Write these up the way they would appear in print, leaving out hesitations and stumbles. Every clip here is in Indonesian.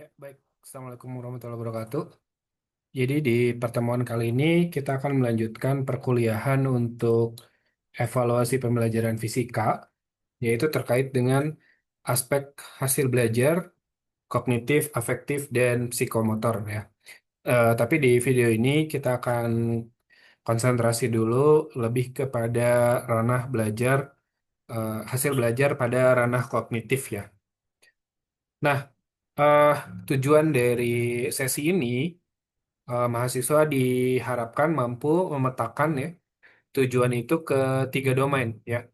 Ya, baik. Assalamualaikum warahmatullahi wabarakatuh. Jadi di pertemuan kali ini kita akan melanjutkan perkuliahan untuk evaluasi pembelajaran fisika, yaitu terkait dengan aspek hasil belajar, kognitif, afektif, dan psikomotor ya. Tapi di video ini kita akan konsentrasi dulu lebih kepada ranah belajar, hasil belajar pada ranah kognitif ya. Nah, eh, tujuan dari sesi ini mahasiswa diharapkan mampu memetakan ya tujuan itu ke tiga domain ya.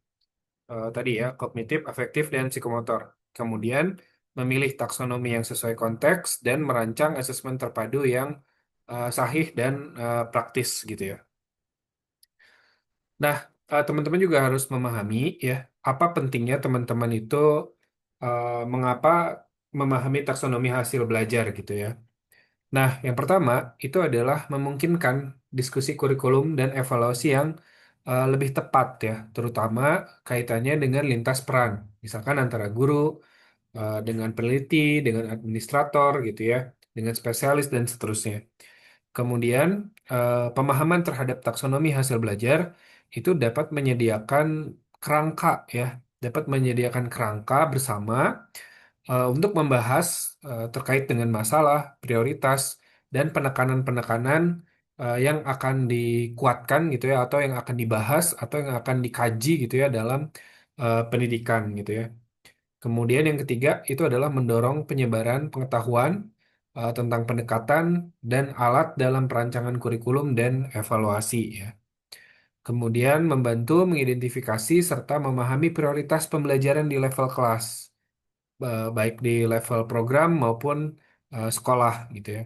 Tadi ya kognitif, afektif, dan psikomotor. Kemudian memilih taksonomi yang sesuai konteks dan merancang asesmen terpadu yang sahih dan praktis gitu ya. Nah, teman-teman juga harus memahami ya apa pentingnya teman-teman itu mengapa memahami taksonomi hasil belajar gitu ya. Nah, yang pertama itu adalah memungkinkan diskusi kurikulum dan evaluasi yang lebih tepat ya, terutama kaitannya dengan lintas peran, misalkan antara guru dengan peneliti, dengan administrator gitu ya, dengan spesialis dan seterusnya. Kemudian, pemahaman terhadap taksonomi hasil belajar itu dapat menyediakan kerangka ya, dapat menyediakan kerangka bersama untuk membahas terkait dengan masalah, prioritas, dan penekanan-penekanan yang akan dikuatkan gitu ya, atau yang akan dibahas, atau yang akan dikaji gitu ya dalam pendidikan gitu ya. Kemudian yang ketiga itu adalah mendorong penyebaran pengetahuan tentang pendekatan dan alat dalam perancangan kurikulum dan evaluasi ya. Kemudian membantu mengidentifikasi serta memahami prioritas pembelajaran di level kelas baik di level program maupun sekolah gitu ya.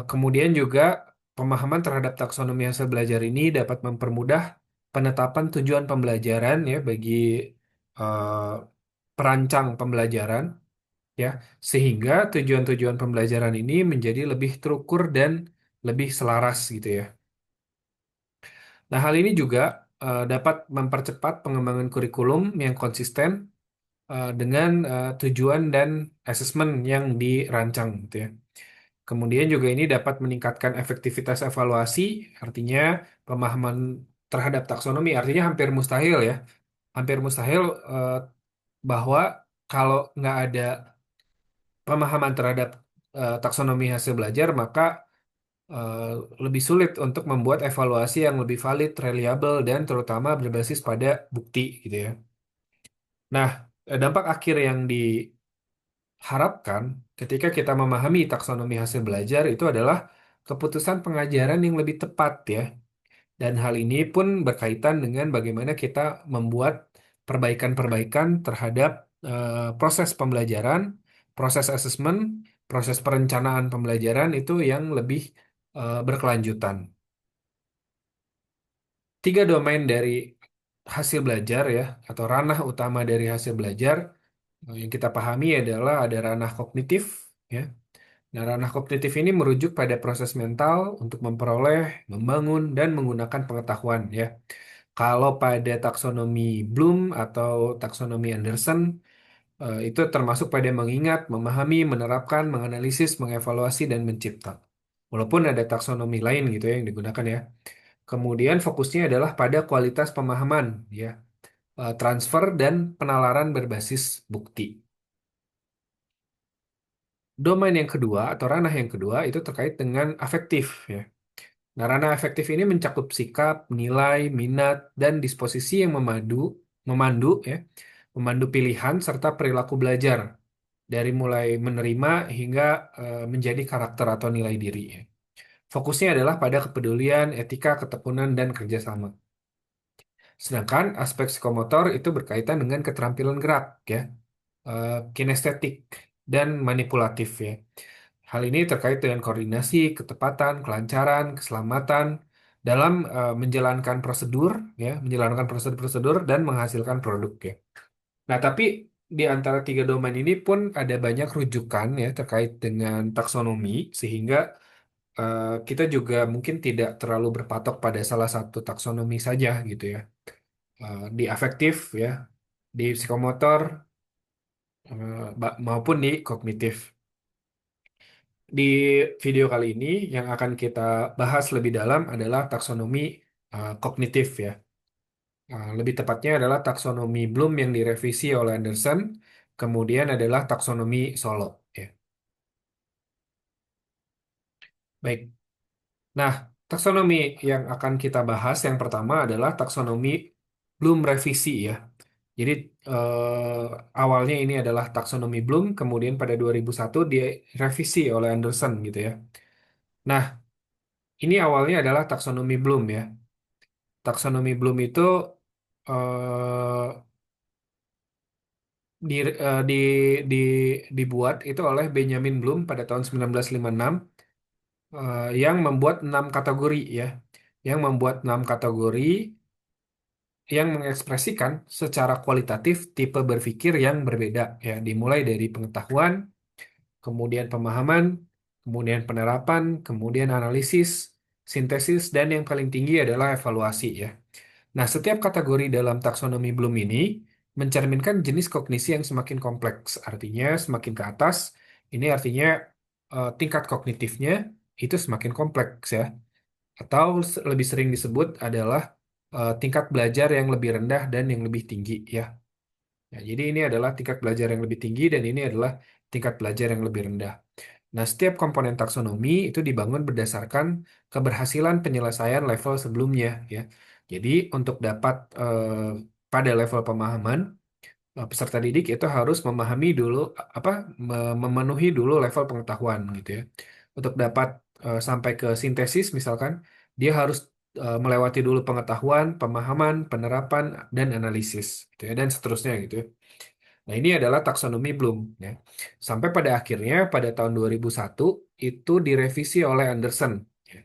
Kemudian juga pemahaman terhadap taksonomi hasil belajar ini dapat mempermudah penetapan tujuan pembelajaran ya bagi eh, perancang pembelajaran ya, sehingga tujuan-tujuan pembelajaran ini menjadi lebih terukur dan lebih selaras gitu ya. Nah, hal ini juga dapat mempercepat pengembangan kurikulum yang konsisten dengan tujuan dan asesmen yang dirancang gitu ya. Kemudian juga ini dapat meningkatkan efektivitas evaluasi, artinya pemahaman terhadap taksonomi, artinya hampir mustahil ya, hampir mustahil eh, bahwa kalau nggak ada pemahaman terhadap taksonomi hasil belajar, maka eh, lebih sulit untuk membuat evaluasi yang lebih valid, reliable, dan terutama berbasis pada bukti gitu ya. Nah, dampak akhir yang diharapkan ketika kita memahami taksonomi hasil belajar itu adalah keputusan pengajaran yang lebih tepat ya. Dan hal ini pun berkaitan dengan bagaimana kita membuat perbaikan-perbaikan terhadap proses pembelajaran, proses asesmen, proses perencanaan pembelajaran itu yang lebih berkelanjutan. Tiga domain dari hasil belajar ya, atau ranah utama dari hasil belajar yang kita pahami adalah ada ranah kognitif ya. Nah, ranah kognitif ini merujuk pada proses mental untuk memperoleh, membangun, dan menggunakan pengetahuan ya. Kalau pada taksonomi Bloom atau taksonomi Anderson, itu termasuk pada mengingat, memahami, menerapkan, menganalisis, mengevaluasi, dan mencipta. Walaupun ada taksonomi lain gitu ya yang digunakan ya. Kemudian fokusnya adalah pada kualitas pemahaman, ya, transfer dan penalaran berbasis bukti. Domain yang kedua atau ranah yang kedua itu terkait dengan afektif, ya. Nah, ranah afektif ini mencakup sikap, nilai, minat, dan disposisi yang memandu, ya, memandu pilihan serta perilaku belajar dari mulai menerima hingga menjadi karakter atau nilai diri. Ya. Fokusnya adalah pada kepedulian, etika, ketekunan, dan kerjasama. Sedangkan aspek psikomotor itu berkaitan dengan keterampilan gerak, ya, kinestetik, dan manipulatif, ya. Hal ini terkait dengan koordinasi, ketepatan, kelancaran, keselamatan dalam menjalankan prosedur, ya, menjalankan prosedur-prosedur dan menghasilkan produk, ya. Nah, tapi di antara tiga domain ini pun ada banyak rujukan ya terkait dengan taksonomi, sehingga kita juga mungkin tidak terlalu berpatok pada salah satu taksonomi saja gitu ya. Di afektif ya, di psikomotor maupun di kognitif. Di video kali ini yang akan kita bahas lebih dalam adalah taksonomi kognitif ya. Lebih tepatnya adalah taksonomi Bloom yang direvisi oleh Anderson, kemudian adalah taksonomi Solo ya. Baik. Nah, taksonomi yang akan kita bahas yang pertama adalah taksonomi Bloom revisi ya. Jadi awalnya ini adalah taksonomi Bloom, kemudian pada 2001 direvisi oleh Anderson gitu ya. Nah, ini awalnya adalah taksonomi Bloom ya. Taksonomi Bloom itu eh, di, eh, di, di, dibuat itu oleh Benjamin Bloom pada tahun 1956 yang membuat 6 kategori ya. Yang membuat 6 kategori yang mengekspresikan secara kualitatif tipe berpikir yang berbeda ya, dimulai dari pengetahuan, kemudian pemahaman, kemudian penerapan, kemudian analisis, sintesis, dan yang paling tinggi adalah evaluasi ya. Nah, setiap kategori dalam taksonomi Bloom ini mencerminkan jenis kognisi yang semakin kompleks. Artinya, semakin ke atas, ini artinya tingkat kognitifnya itu semakin kompleks ya. Atau lebih sering disebut adalah tingkat belajar yang lebih rendah dan yang lebih tinggi ya. Ya, jadi ini adalah tingkat belajar yang lebih tinggi dan ini adalah tingkat belajar yang lebih rendah. Nah, setiap komponen taksonomi itu dibangun berdasarkan keberhasilan penyelesaian level sebelumnya ya. Jadi untuk dapat pada level pemahaman peserta didik itu harus memahami dulu apa memenuhi dulu level pengetahuan gitu ya. Untuk dapat sampai ke sintesis misalkan dia harus melewati dulu pengetahuan, pemahaman, penerapan dan analisis gitu ya dan seterusnya gitu ya. Nah, ini adalah taksonomi Bloom ya. Sampai pada akhirnya pada tahun 2001 itu direvisi oleh Anderson ya.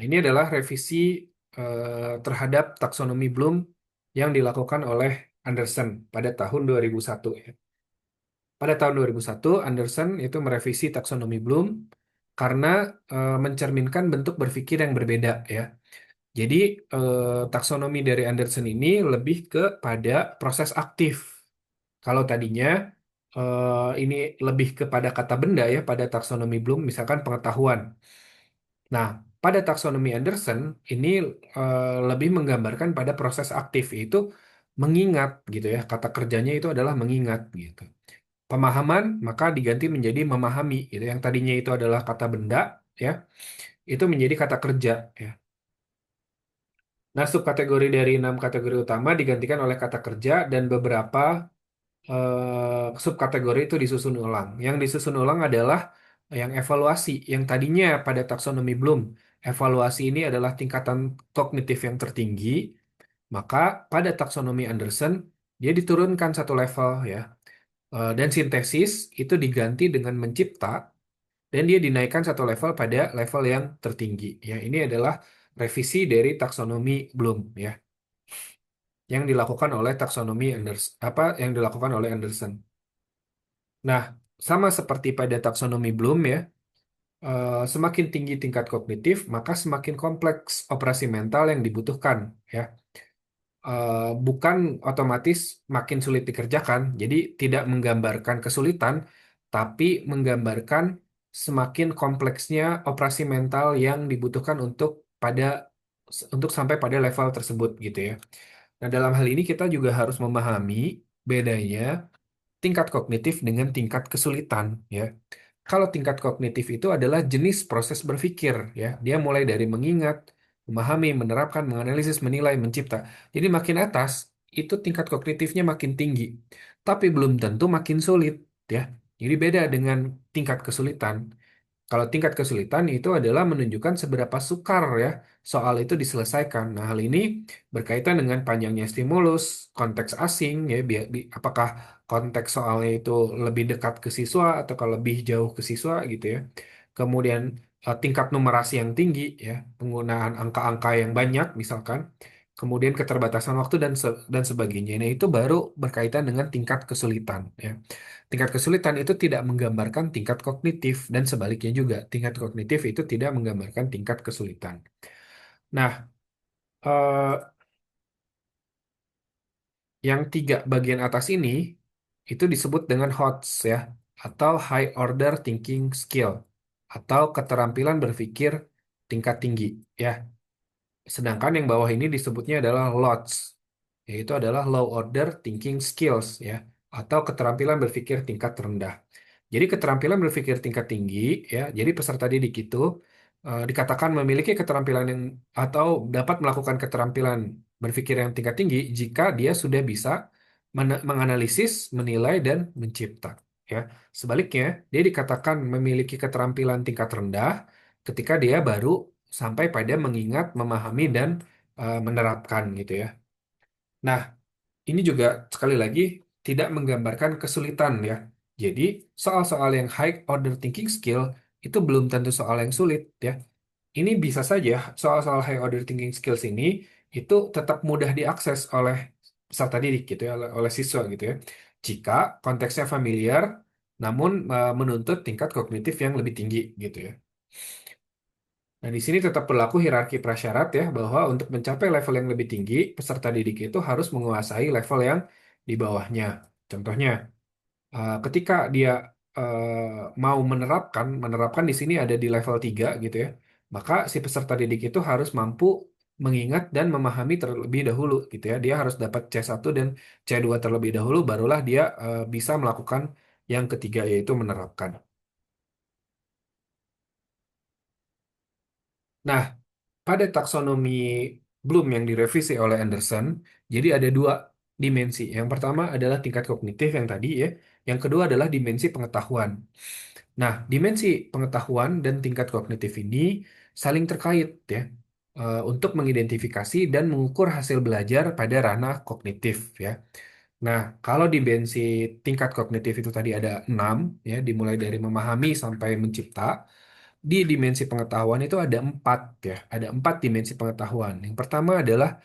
Nah, ini adalah revisi terhadap taksonomi Bloom yang dilakukan oleh Anderson pada tahun 2001 ya. Pada tahun 2001 Anderson itu merevisi taksonomi Bloom karena mencerminkan bentuk berpikir yang berbeda ya. Jadi taksonomi dari Anderson ini lebih kepada proses aktif. Kalau tadinya ini lebih kepada kata benda ya pada taksonomi Bloom, misalkan pengetahuan. Nah, pada taksonomi Anderson ini lebih menggambarkan pada proses aktif yaitu mengingat gitu ya. Kata kerjanya itu adalah mengingat gitu. Pemahaman maka diganti menjadi memahami gitu. Yang tadinya itu adalah kata benda ya, itu menjadi kata kerja ya. Nah, subkategori dari 6 kategori utama digantikan oleh kata kerja dan beberapa subkategori itu disusun ulang. Yang disusun ulang adalah yang evaluasi, yang tadinya pada taksonomi Bloom, evaluasi ini adalah tingkatan kognitif yang tertinggi, maka pada taksonomi Anderson dia diturunkan satu level ya. Dan sintesis itu diganti dengan mencipta dan dia dinaikkan satu level pada level yang tertinggi. Ya, ini adalah revisi dari taksonomi Bloom ya, yang dilakukan oleh taksonomi Anderson, apa yang dilakukan oleh Anderson. Nah, sama seperti pada taksonomi Bloom ya, semakin tinggi tingkat kognitif, maka semakin kompleks operasi mental yang dibutuhkan ya. Bukan otomatis makin sulit dikerjakan, jadi tidak menggambarkan kesulitan, tapi menggambarkan semakin kompleksnya operasi mental yang dibutuhkan untuk sampai pada level tersebut gitu ya. Nah, dalam hal ini kita juga harus memahami bedanya tingkat kognitif dengan tingkat kesulitan ya. Kalau tingkat kognitif itu adalah jenis proses berpikir ya. Dia mulai dari mengingat, memahami, menerapkan, menganalisis, menilai, mencipta. Jadi makin atas itu tingkat kognitifnya makin tinggi, tapi belum tentu makin sulit ya. Jadi beda dengan tingkat kesulitan. Kalau tingkat kesulitan itu adalah menunjukkan seberapa sukar ya soal itu diselesaikan. Nah, hal ini berkaitan dengan panjangnya stimulus, konteks asing ya, apakah konteks soalnya itu lebih dekat ke siswa atau kalau lebih jauh ke siswa gitu ya. Kemudian tingkat numerasi yang tinggi ya, penggunaan angka-angka yang banyak misalkan. Kemudian keterbatasan waktu dan sebagainya. Nah, itu baru berkaitan dengan tingkat kesulitan ya. Tingkat kesulitan itu tidak menggambarkan tingkat kognitif dan sebaliknya juga tingkat kognitif itu tidak menggambarkan tingkat kesulitan. Nah, yang 3 bagian atas ini itu disebut dengan HOTS ya, atau High Order Thinking Skill, atau keterampilan berpikir tingkat tinggi ya. Sedangkan yang bawah ini disebutnya adalah LOTS, yaitu adalah Low Order Thinking Skills ya, atau keterampilan berpikir tingkat rendah. Jadi keterampilan berpikir tingkat tinggi ya, jadi peserta didik itu dikatakan memiliki keterampilan yang atau dapat melakukan keterampilan berpikir yang tingkat tinggi jika dia sudah bisa menganalisis, menilai dan mencipta ya. Sebaliknya, dia dikatakan memiliki keterampilan tingkat rendah ketika dia baru sampai pada mengingat, memahami dan menerapkan gitu ya. Nah, ini juga sekali lagi tidak menggambarkan kesulitan ya. Jadi, soal-soal yang high order thinking skill itu belum tentu soal yang sulit ya. Ini bisa saja soal-soal high order thinking skills ini itu tetap mudah diakses oleh peserta didik gitu ya, oleh siswa gitu ya. Jika konteksnya familiar namun menuntut tingkat kognitif yang lebih tinggi gitu ya. Nah, di sini tetap berlaku hierarki prasyarat ya, bahwa untuk mencapai level yang lebih tinggi, peserta didik itu harus menguasai level yang di bawahnya. Contohnya, ketika dia mau menerapkan di sini ada di level 3 gitu ya, maka si peserta didik itu harus mampu mengingat dan memahami terlebih dahulu gitu ya. Dia harus dapat C1 dan C2 terlebih dahulu, barulah dia bisa melakukan yang ketiga yaitu menerapkan. Nah, pada taksonomi Bloom yang direvisi oleh Anderson, jadi ada dua dimensi. Yang pertama adalah tingkat kognitif yang tadi ya. Yang kedua adalah dimensi pengetahuan. Nah, dimensi pengetahuan dan tingkat kognitif ini saling terkait ya, untuk mengidentifikasi dan mengukur hasil belajar pada ranah kognitif ya. Nah, kalau dimensi tingkat kognitif itu tadi ada 6 ya, dimulai dari memahami sampai mencipta. Di dimensi pengetahuan itu ada empat ya, ada empat dimensi pengetahuan. Yang pertama adalah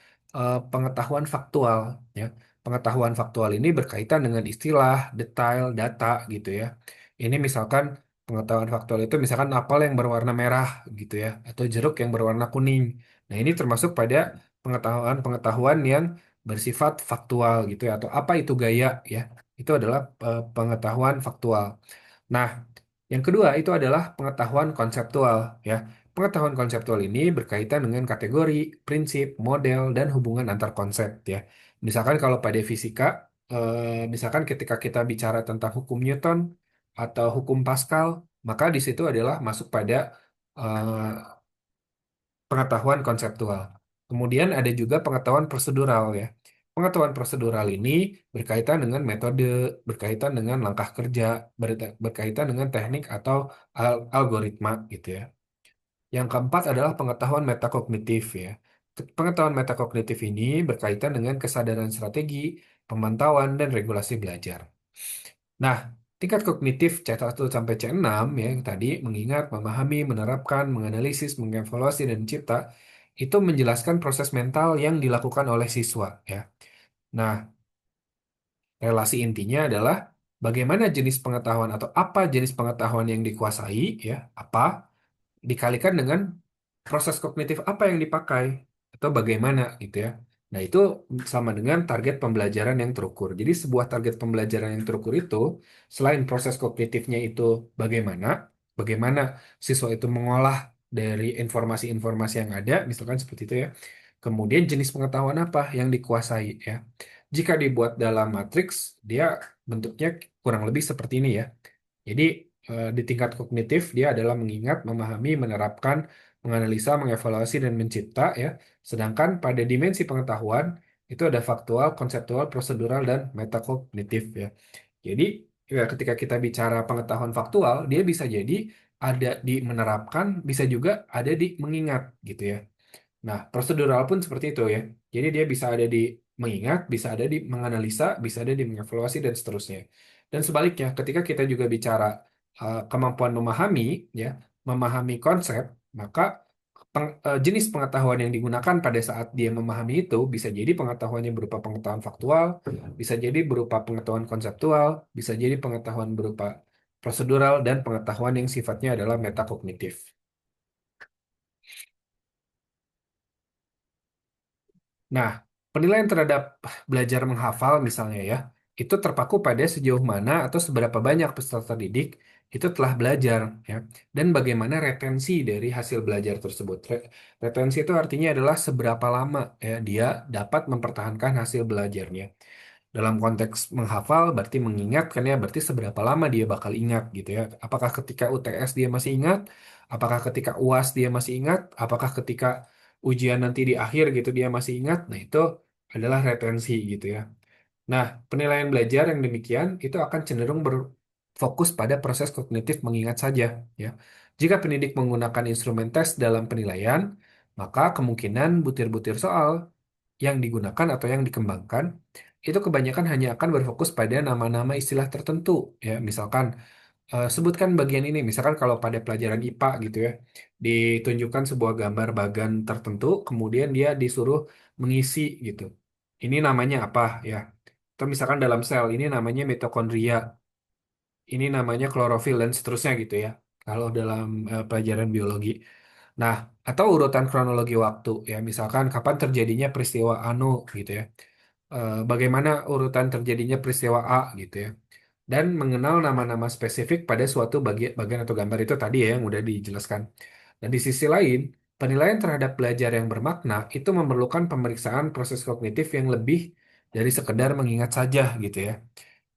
pengetahuan faktual ya. Pengetahuan faktual ini berkaitan dengan istilah, detail, data gitu ya. Ini misalkan pengetahuan faktual itu misalkan apel yang berwarna merah gitu ya, atau jeruk yang berwarna kuning. Nah, ini termasuk pada pengetahuan-pengetahuan yang bersifat faktual gitu ya, atau apa itu gaya ya. Itu adalah pengetahuan faktual. Nah, yang kedua itu adalah pengetahuan konseptual ya. Pengetahuan konseptual ini berkaitan dengan kategori, prinsip, model, dan hubungan antar konsep ya. Misalkan kalau pada fisika, misalkan ketika kita bicara tentang hukum Newton atau hukum Pascal, maka di situ adalah masuk pada eh, pengetahuan konseptual. Kemudian ada juga pengetahuan prosedural ya. Pengetahuan prosedural ini berkaitan dengan metode, berkaitan dengan langkah kerja, berkaitan dengan teknik atau algoritma gitu ya. Yang keempat adalah pengetahuan metakognitif ya. Pengetahuan metakognitif ini berkaitan dengan kesadaran strategi, pemantauan, dan regulasi belajar. Nah, tingkat kognitif C1 sampai C6 ya, yang tadi mengingat, memahami, menerapkan, menganalisis, mengevaluasi, dan mencipta, itu menjelaskan proses mental yang dilakukan oleh siswa ya. Nah, relasi intinya adalah bagaimana jenis pengetahuan atau apa jenis pengetahuan yang dikuasai ya, apa dikalikan dengan proses kognitif apa yang dipakai atau bagaimana gitu ya. Nah, itu sama dengan target pembelajaran yang terukur. Jadi sebuah target pembelajaran yang terukur itu selain proses kognitifnya itu bagaimana, bagaimana siswa itu mengolah dari informasi-informasi yang ada, misalkan seperti itu ya. Kemudian jenis pengetahuan apa yang dikuasai ya. Jika dibuat dalam matriks, dia bentuknya kurang lebih seperti ini ya. Jadi di tingkat kognitif dia adalah mengingat, memahami, menerapkan, menganalisa, mengevaluasi dan mencipta ya. Sedangkan pada dimensi pengetahuan itu ada faktual, konseptual, prosedural dan metakognitif ya. Jadi ya, ketika kita bicara pengetahuan faktual, dia bisa jadi ada di menerapkan, bisa juga ada di mengingat gitu ya. Nah, prosedural pun seperti itu ya. Jadi dia bisa ada di mengingat, bisa ada di menganalisa, bisa ada di mengevaluasi dan seterusnya. Dan sebaliknya, ketika kita juga bicara kemampuan memahami, ya, memahami konsep, maka jenis pengetahuan yang digunakan pada saat dia memahami itu bisa jadi pengetahuannya berupa pengetahuan faktual, bisa jadi berupa pengetahuan konseptual, bisa jadi pengetahuan berupa prosedural dan pengetahuan yang sifatnya adalah metakognitif. Nah, penilaian terhadap belajar menghafal misalnya ya, itu terpaku pada sejauh mana atau seberapa banyak peserta didik itu telah belajar, ya, dan bagaimana retensi dari hasil belajar tersebut. Retensi itu artinya adalah seberapa lama ya dia dapat mempertahankan hasil belajarnya. Dalam konteks menghafal berarti mengingat kan ya, berarti seberapa lama dia bakal ingat gitu ya. Apakah ketika UTS dia masih ingat? Apakah ketika UAS dia masih ingat? Apakah ketika ujian nanti di akhir gitu dia masih ingat? Nah, itu adalah retensi gitu ya. Nah, penilaian belajar yang demikian itu akan cenderung berfokus pada proses kognitif mengingat saja, ya. Jika pendidik menggunakan instrumen tes dalam penilaian, maka kemungkinan butir-butir soal yang digunakan atau yang dikembangkan itu kebanyakan hanya akan berfokus pada nama-nama istilah tertentu, ya. Misalkan sebutkan bagian ini, misalkan kalau pada pelajaran IPA gitu ya, ditunjukkan sebuah gambar bagan tertentu, kemudian dia disuruh mengisi gitu. Ini namanya apa ya? Atau misalkan dalam sel ini namanya mitokondria, ini namanya klorofil dan seterusnya gitu ya. Kalau dalam pelajaran biologi. Nah, atau urutan kronologi waktu ya, misalkan kapan terjadinya peristiwa anu gitu ya. Bagaimana urutan terjadinya peristiwa A gitu ya. Dan mengenal nama-nama spesifik pada suatu bagian atau gambar itu tadi ya yang udah dijelaskan. Dan di sisi lain, penilaian terhadap belajar yang bermakna itu memerlukan pemeriksaan proses kognitif yang lebih dari sekedar mengingat saja gitu ya.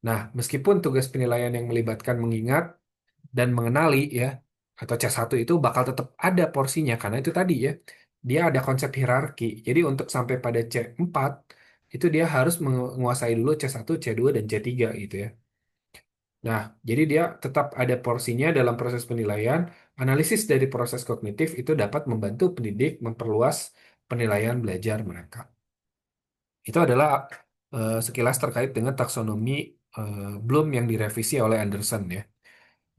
Nah, meskipun tugas penilaian yang melibatkan mengingat dan mengenali ya, atau C1 itu bakal tetap ada porsinya karena itu tadi ya, dia ada konsep hierarki. Jadi untuk sampai pada C4 itu dia harus menguasai dulu C1, C2 dan C3 gitu ya. Nah, jadi dia tetap ada porsinya dalam proses penilaian. Analisis dari proses kognitif itu dapat membantu pendidik memperluas penilaian belajar mereka. Itu adalah sekilas terkait dengan taksonomi Bloom yang direvisi oleh Anderson ya.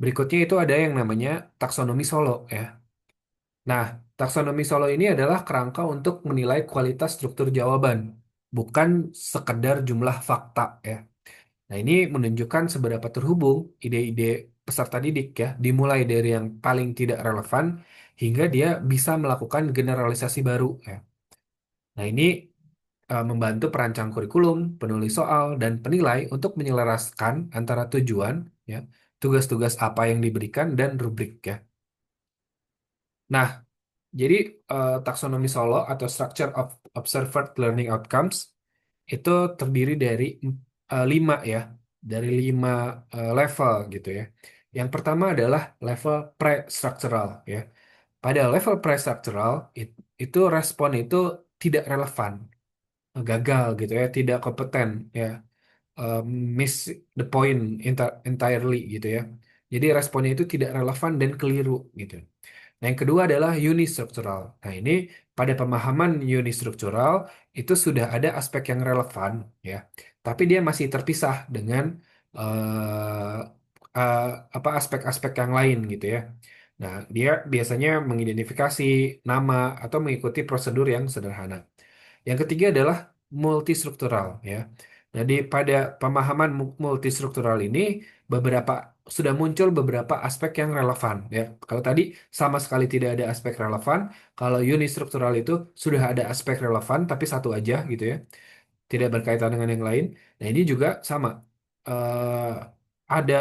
Berikutnya itu ada yang namanya taksonomi Solo ya. Nah, taksonomi Solo ini adalah kerangka untuk menilai kualitas struktur jawaban, bukan sekedar jumlah fakta ya. Nah, ini menunjukkan seberapa terhubung ide-ide peserta didik ya, dimulai dari yang paling tidak relevan hingga dia bisa melakukan generalisasi baru ya. Nah, ini membantu perancang kurikulum, penulis soal, dan penilai untuk menyelaraskan antara tujuan ya, tugas-tugas apa yang diberikan dan rubrik ya. Nah, jadi taksonomi Solo atau Structure of Observed Learning Outcomes itu terdiri dari 5 ya, dari 5 level gitu ya. Yang pertama adalah level pre-structural ya. Pada level pre-structural itu respon itu tidak relevan, gagal gitu ya, tidak kompeten ya, eh, miss the point entirely gitu ya. Jadi responnya itu tidak relevan dan keliru gitu. Nah, yang kedua adalah unistruktural. Nah, ini pada pemahaman unistruktural itu sudah ada aspek yang relevan, ya, tapi dia masih terpisah dengan eh, eh, apa aspek-aspek yang lain gitu ya. Nah, dia biasanya mengidentifikasi nama atau mengikuti prosedur yang sederhana. Yang ketiga adalah multistruktural, ya. Jadi pada pemahaman multistruktural ini beberapa sudah muncul beberapa aspek yang relevan ya. Kalau tadi sama sekali tidak ada aspek relevan, kalau unistruktural itu sudah ada aspek relevan tapi satu aja gitu ya, tidak berkaitan dengan yang lain. Nah, ini juga sama. Eh, ada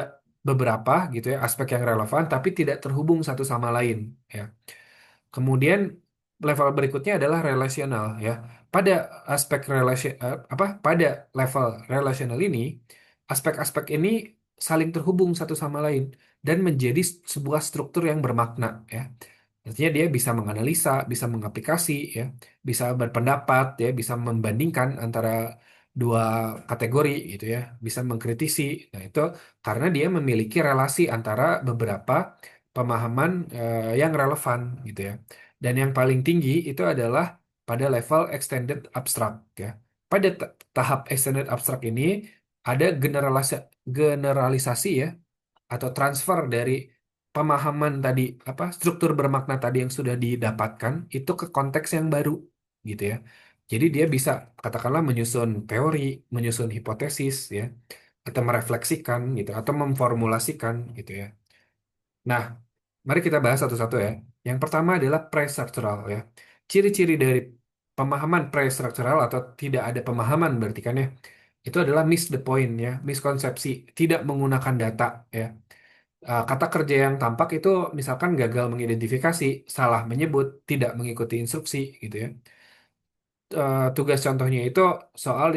beberapa gitu ya aspek yang relevan tapi tidak terhubung satu sama lain ya. Kemudian level berikutnya adalah relasional ya. Pada aspek pada level relasional ini, aspek-aspek ini saling terhubung satu sama lain dan menjadi sebuah struktur yang bermakna ya. Artinya dia bisa menganalisa, bisa mengaplikasi ya, bisa berpendapat ya, bisa membandingkan antara dua kategori gitu ya, bisa mengkritisi. Nah, itu karena dia memiliki relasi antara beberapa pemahaman yang relevan gitu ya. Dan yang paling tinggi itu adalah pada level extended abstract ya. Pada tahap extended abstract ini ada generalisasi ya atau transfer dari pemahaman tadi apa struktur bermakna tadi yang sudah didapatkan itu ke konteks yang baru gitu ya. Jadi dia bisa katakanlah menyusun teori, menyusun hipotesis ya, atau merefleksikan gitu atau memformulasikan gitu ya. Nah, mari kita bahas satu-satu ya. Yang pertama adalah pre-structural ya. Ciri-ciri dari pemahaman pre-structural atau tidak ada pemahaman berarti kan ya. itu adalah miss the point ya, miskonsepsi, tidak menggunakan data ya. Kata kerja yang tampak itu misalkan gagal mengidentifikasi, salah menyebut, tidak mengikuti instruksi gitu ya. Tugas contohnya itu soal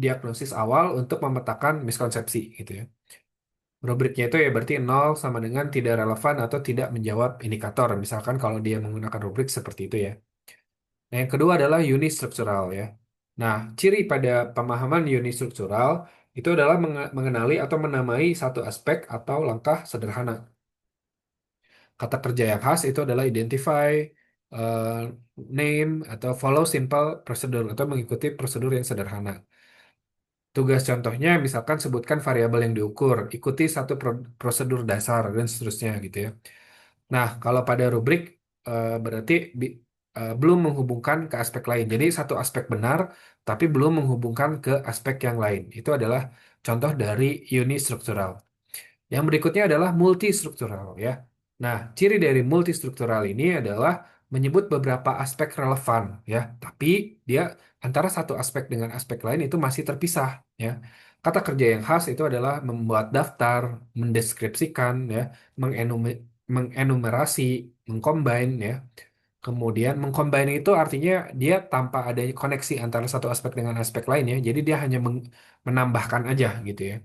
diagnosis awal untuk memetakan miskonsepsi gitu ya. Rubriknya itu ya berarti nol sama dengan tidak relevan atau tidak menjawab indikator. Misalkan kalau dia menggunakan rubrik seperti itu ya. Nah, yang kedua adalah unistruktural ya. Nah, ciri pada pemahaman unistruktural itu adalah mengenali atau menamai satu aspek atau langkah sederhana. Kata kerja yang khas itu adalah identify, eh, name, atau follow simple procedure atau mengikuti prosedur yang sederhana. Tugas contohnya misalkan sebutkan variabel yang diukur, ikuti satu prosedur dasar dan seterusnya gitu ya. Nah, kalau pada rubrik berarti belum menghubungkan ke aspek lain. Jadi satu aspek benar tapi belum menghubungkan ke aspek yang lain. Itu adalah contoh dari unistruktural. Yang berikutnya adalah multistruktural ya. Nah, ciri dari multistruktural ini adalah menyebut beberapa aspek relevan ya, tapi dia antara satu aspek dengan aspek lain itu masih terpisah ya. Kata kerja yang khas itu adalah membuat daftar, mendeskripsikan ya, mengenumerasi, mengcombine ya. Kemudian mengcombine itu artinya dia tanpa ada koneksi antara satu aspek dengan aspek lain ya. Jadi dia hanya menambahkan aja gitu ya.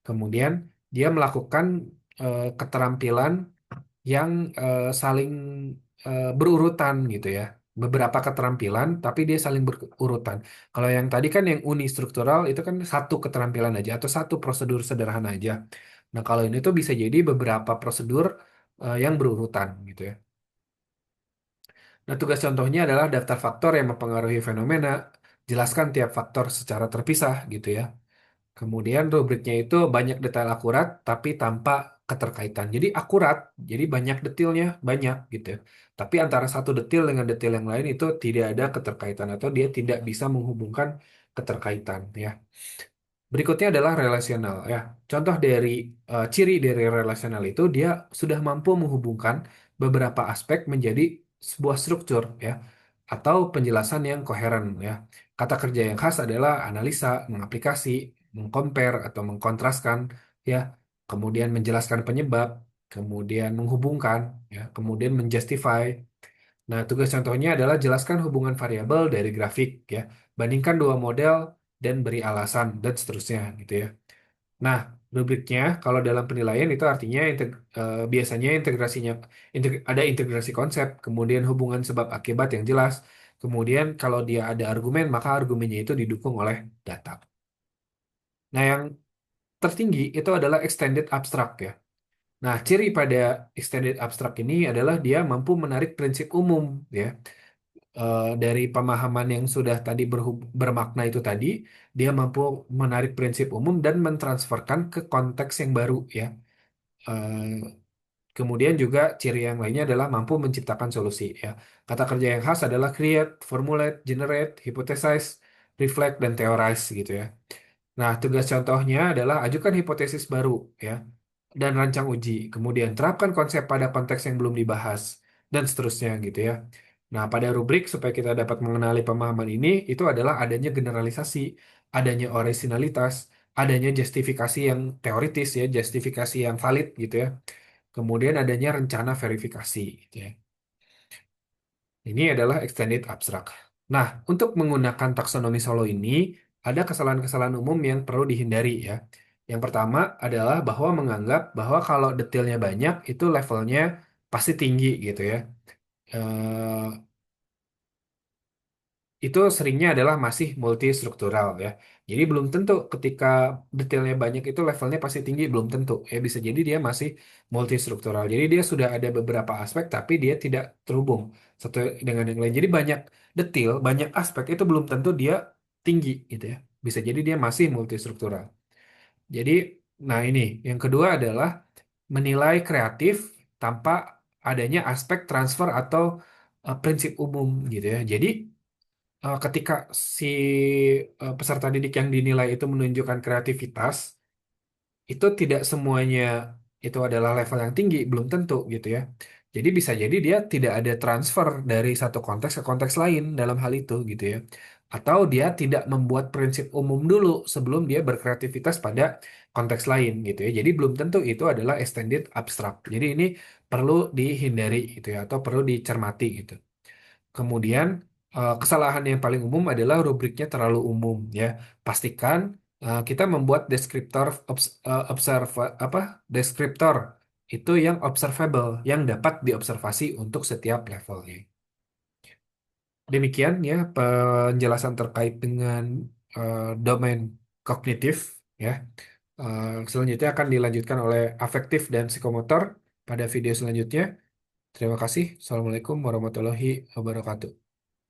Kemudian dia melakukan keterampilan yang saling berurutan gitu ya. Beberapa keterampilan tapi dia saling berurutan. Kalau yang tadi kan yang unistruktural itu kan satu keterampilan aja atau satu prosedur sederhana aja. Nah, kalau ini tuh bisa jadi beberapa prosedur yang berurutan gitu ya. Nah, tugas contohnya adalah daftar faktor yang mempengaruhi fenomena, jelaskan tiap faktor secara terpisah gitu ya. Kemudian rubriknya itu banyak detail akurat tapi tanpa keterkaitan. Jadi akurat, jadi banyak detailnya, banyak gitu ya. Tapi antara satu detail dengan detail yang lain itu tidak ada keterkaitan atau dia tidak bisa menghubungkan keterkaitan ya. Berikutnya adalah relasional ya. Contoh dari ciri dari relasional itu dia sudah mampu menghubungkan beberapa aspek menjadi sebuah struktur ya atau penjelasan yang koheren ya. Kata kerja yang khas adalah analisa, mengaplikasi, mengcompare atau mengkontraskan ya, kemudian menjelaskan penyebab, kemudian menghubungkan ya, kemudian menjustify. Nah, tugas contohnya adalah jelaskan hubungan variabel dari grafik ya, bandingkan dua model dan beri alasan dan seterusnya gitu ya. Nah, rubriknya kalau dalam penilaian itu artinya biasanya integrasinya ada integrasi konsep, kemudian hubungan sebab akibat yang jelas, kemudian kalau dia ada argumen maka argumennya itu didukung oleh data. Nah, yang tertinggi itu adalah extended abstract ya. Nah, ciri pada extended abstract ini adalah dia mampu menarik prinsip umum ya. Dari pemahaman yang sudah tadi bermakna itu tadi, dia mampu menarik prinsip umum dan mentransferkan ke konteks yang baru ya. Eh, Kemudian juga ciri yang lainnya adalah mampu menciptakan solusi ya. Kata kerja yang khas adalah create, formulate, generate, hypothesize, reflect, dan theorize gitu ya. Nah, tugas contohnya adalah ajukan hipotesis baru ya dan rancang uji. Kemudian terapkan konsep pada konteks yang belum dibahas dan seterusnya gitu ya. Nah, pada rubrik supaya kita dapat mengenali pemahaman ini itu adalah adanya generalisasi, adanya orisinalitas, adanya justifikasi yang teoritis ya, justifikasi yang valid gitu ya. Kemudian adanya rencana verifikasi gitu ya. Ini adalah extended abstract. Nah, untuk menggunakan taksonomi Solo ini, ada kesalahan-kesalahan umum yang perlu dihindari ya. Yang pertama adalah bahwa menganggap bahwa kalau detailnya banyak, itu levelnya pasti tinggi gitu ya. Eh, itu seringnya adalah masih multistruktural ya. Jadi belum tentu ketika detailnya banyak itu levelnya pasti tinggi, belum tentu. Ya bisa jadi dia masih multistruktural. Jadi dia sudah ada beberapa aspek tapi dia tidak terhubung satu dengan yang lain. Jadi banyak detail, banyak aspek itu belum tentu dia tinggi gitu ya. Bisa jadi dia masih multistruktural. Jadi nah ini yang kedua adalah menilai kreatif tanpa adanya aspek transfer atau prinsip umum gitu ya. Jadi ketika si peserta didik yang dinilai itu menunjukkan kreativitas, itu tidak semuanya itu adalah level yang tinggi, belum tentu gitu ya. Jadi bisa jadi dia tidak ada transfer dari satu konteks ke konteks lain dalam hal itu gitu ya. atau dia tidak membuat prinsip umum dulu sebelum dia berkreativitas pada konteks lain gitu ya. Jadi belum tentu itu adalah extended abstract. Jadi ini perlu dihindari gitu ya atau perlu dicermati gitu. Kemudian kesalahan yang paling umum adalah rubriknya terlalu umum ya. Pastikan kita membuat deskriptor apa deskriptor itu yang observable, yang dapat diobservasi untuk setiap levelnya. Demikian ya penjelasan terkait dengan domain kognitif ya. Selanjutnya akan dilanjutkan oleh afektif dan psikomotor pada video selanjutnya. Terima kasih. Assalamualaikum warahmatullahi wabarakatuh.